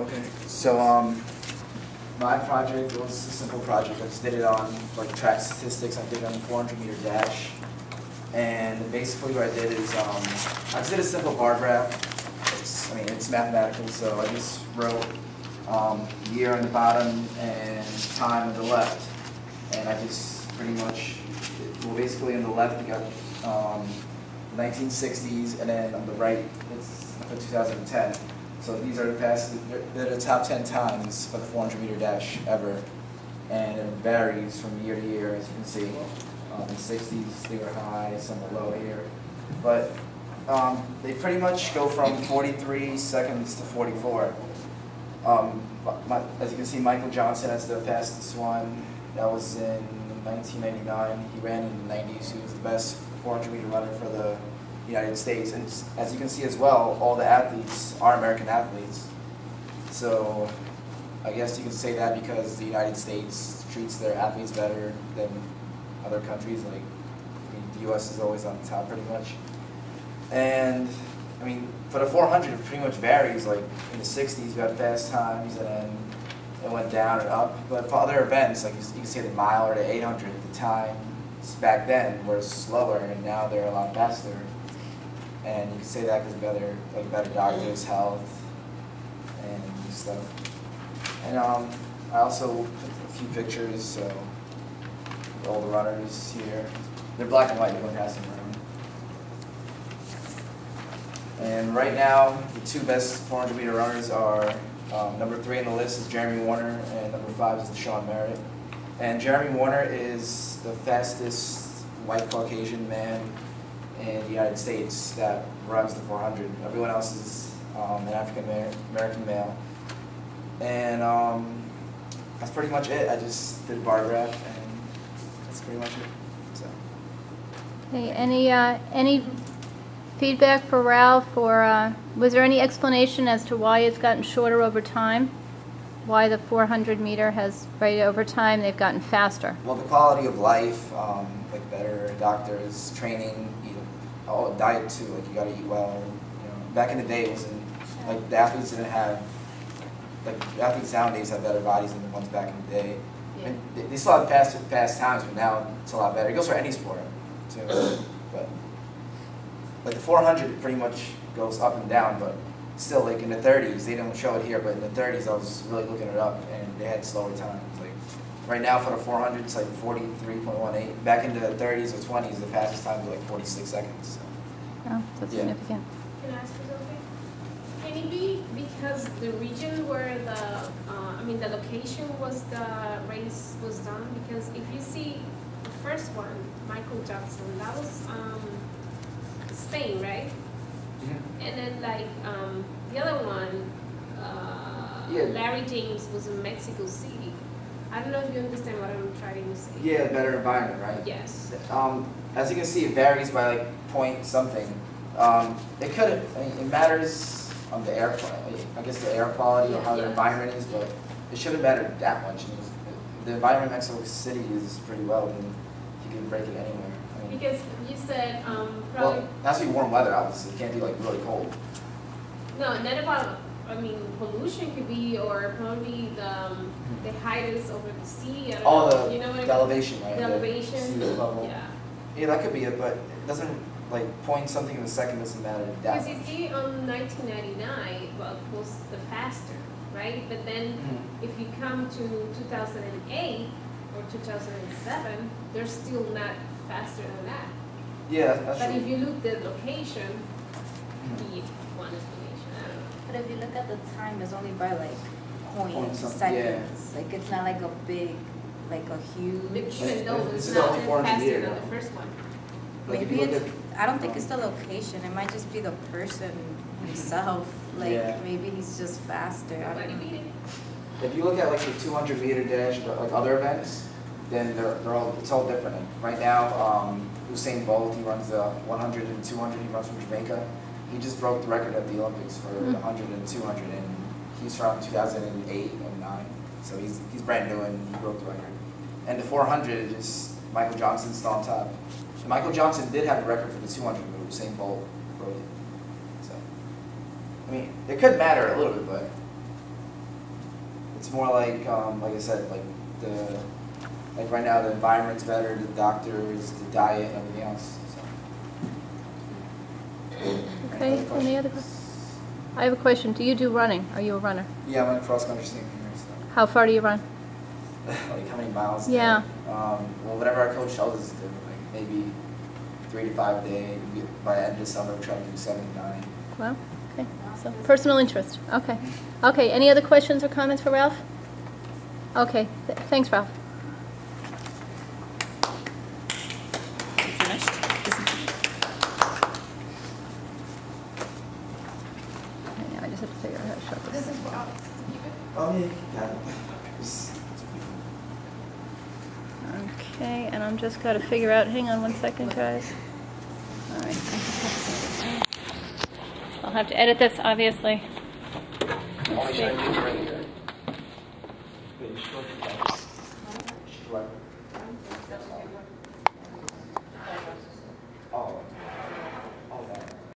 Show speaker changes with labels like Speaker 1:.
Speaker 1: Okay, so my project was a simple project. I just did it on like track statistics. I did it on the 400-meter dash, and basically what I did is I just did a simple bar graph. It's mathematical, so I just wrote year on the bottom and time on the left, and I just pretty much, well, basically on the left you got 1960s, and then on the right it's 2010. So these are they're the top 10 times for the 400-meter dash ever, and it varies from year to year, as you can see. In the 60s they were high, some were low here, but they pretty much go from 43 seconds to 44. As you can see, Michael Johnson has the fastest one. That was in 1999. He ran in the 90s. He was the best 400-meter runner for the United States. And as you can see as well, all the athletes are American athletes. So I guess you can say that because the United States treats their athletes better than other countries. Like, the U.S. is always on top pretty much. And for the 400, it pretty much varies. Like in the 60s, you had fast times, and then it went down and up. But for other events, like you can say the mile or the 800, the times back then were slower, and now they're a lot faster. And you can say that because better doctors, health, and stuff. And I also took a few pictures, so all the runners here. They're black and white. You don't pass them around. And right now, the two best 400-meter runners are number 3 on the list is Jeremy Warner, and number 5 is Sean Merritt. And Jeremy Warner is the fastest white Caucasian man in the United States that runs the 400. Everyone else is an African American male. And that's pretty much it. I just did a bar graph, and that's pretty much it. So.
Speaker 2: Hey, any feedback for Ralph, or was there any explanation as to why it's gotten shorter over time? Why the 400-meter has, right, over time they've gotten faster?
Speaker 1: Well, the quality of life, like better doctors, training, diet too. Like you got to eat well. Back in the day, it wasn't like the athletes didn't have. Like the athletes nowadays have better bodies than the ones back in the day. Yeah. And they still have fast times, but now it's a lot better. It goes for any sport too. But like the 400 pretty much goes up and down, but still, like in the 30s, they don't show it here, but in the 30s I was really looking it up, and they had slower times. Like right now for the 400, it's like 43.18. Back in the 30s or 20s, the fastest time was like 46 seconds. So.
Speaker 2: Oh, that's significant.
Speaker 3: Can I ask you something? Can it be because the region where the location was the race was done? Because if you see the first one, Michael Johnson, that was Spain, right? Mm-hmm. And then the other one, Larry James, was in Mexico City. I don't know if you understand what I'm trying to say.
Speaker 1: Yeah, better environment, right?
Speaker 3: Yes.
Speaker 1: As you can see, it varies by like point something. It matters on the air, I guess the air quality or how the environment is, but it shouldn't matter that much. The environment in Mexico City is pretty well, and you can break it anywhere.
Speaker 3: Because you said probably.
Speaker 1: Well, it has to be warm weather, obviously. It can't be like really cold.
Speaker 3: No, not about. Pollution could be, or probably the height is over the sea. I don't know. You know what
Speaker 1: the elevation, right?
Speaker 3: The elevation.
Speaker 1: Sea level.
Speaker 3: Yeah.
Speaker 1: Yeah, that could be it, but it doesn't like point something in a second doesn't matter that much.
Speaker 3: Because you see, on 1999, well, it was the faster, right? But then, if you come to 2008 or 2007, they're still not faster than that.
Speaker 1: Yeah, that's
Speaker 3: but
Speaker 1: true.
Speaker 3: If you look at the location, the one explanation, I don't know.
Speaker 4: But if you look at the time, it's only by like point seconds. Like it's not like a big, like a huge.
Speaker 3: Even though it's not faster than the first one.
Speaker 4: Maybe it's. I don't think it's the location. It might just be the person himself. Like maybe he's just faster. I don't know.
Speaker 1: If you look at like the 200-meter dash, but like other events, then it's all different. Like right now, Usain Bolt, he runs the 100 and 200. He runs from Jamaica. He just broke the record at the Olympics for the 100 and 200, and he's from 2008 or 9. So he's brand new, and he broke the record. And the 400 is Michael Johnson still on top. And Michael Johnson did have a record for the 200, but Usain Bolt broke it. So it could matter a little bit, but It's more like I said, like right now the environment's better, the doctors, the diet, and everything else. So.
Speaker 2: Okay, any other questions? I have a question. Do you do running? Are you a runner?
Speaker 1: Yeah, I'm in a cross-country team here, so.
Speaker 2: How far do you run?
Speaker 1: Like how many miles?
Speaker 2: Yeah.
Speaker 1: Well, whatever our coach tells us to do, like maybe 3 to 5 a day. By the end of summer, we're trying to do 7 to 9.
Speaker 2: Well, okay. So personal interest. Okay. Okay. Any other questions or comments for Ralph? Okay. Thanks, Ralph.
Speaker 5: You finished?
Speaker 2: Okay, now I just have to figure out how to shut this.
Speaker 3: This is for Alex.
Speaker 1: Oh, yeah, got it.
Speaker 2: Okay, and I'm just got to figure out. Hang on one second, guys. All right. I'll have to edit this, obviously. Let's see.
Speaker 1: Wait,